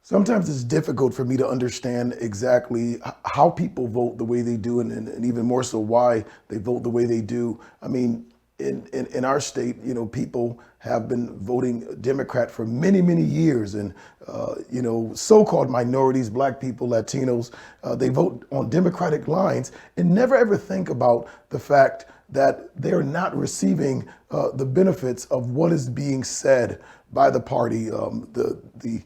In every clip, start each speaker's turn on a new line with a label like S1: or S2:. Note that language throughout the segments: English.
S1: Sometimes it's difficult for me to understand exactly how people vote the way they do, and even more so why they vote the way they do. I mean, in our state, people have been voting Democrat for many, many years. And, so-called minorities, black people, Latinos, they vote on Democratic lines and never ever think about the fact that they're not receiving the benefits of what is being said by the party. The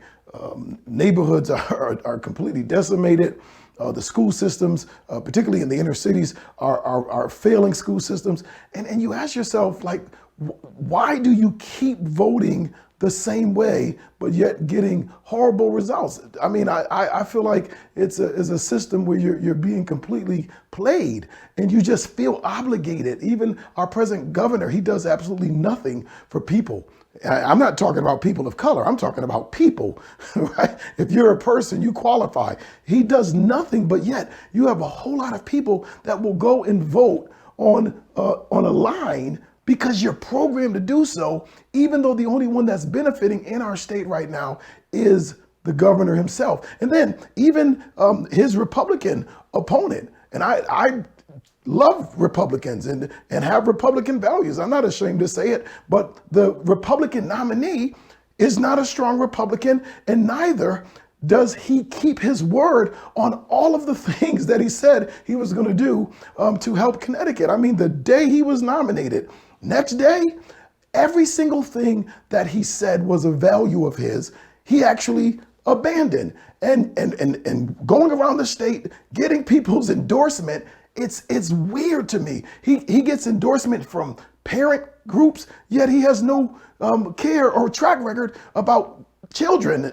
S1: neighborhoods are completely decimated. The school systems, particularly in the inner cities, are failing school systems. And you ask yourself, like, why do you keep voting the same way, but yet getting horrible results? I mean, I feel like it's a system where you're being completely played, and you just feel obligated. Even our present governor, he does absolutely nothing for people. I'm not talking about people of color. I'm talking about people, right? If you're a person, you qualify. He does nothing, but yet you have a whole lot of people that will go and vote on a line because you're programmed to do so, even though the only one that's benefiting in our state right now is the governor himself. And then even his Republican opponent. And I love Republicans and have Republican values. I'm not ashamed to say it, but the Republican nominee is not a strong Republican, and neither does he keep his word on all of the things that he said he was going to do to help Connecticut. I mean, the day he was nominated, next day, every single thing that he said was a value of his, he actually abandoned. And going around the state, getting people's endorsement, it's weird to me. He gets endorsement from parent groups, yet he has no care or track record about children,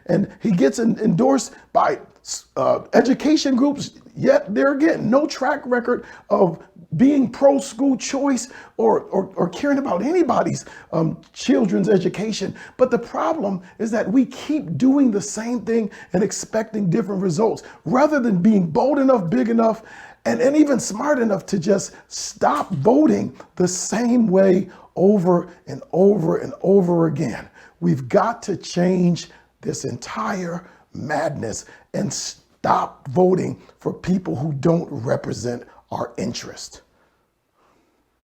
S1: and he gets endorsed by education groups, yet there again, no track record of being pro school choice or caring about anybody's children's education. But the problem is that we keep doing the same thing and expecting different results rather than being bold enough, big enough, and even smart enough to just stop voting the same way over and over and over again. We've got to change this entire madness and stop voting for people who don't represent our interest.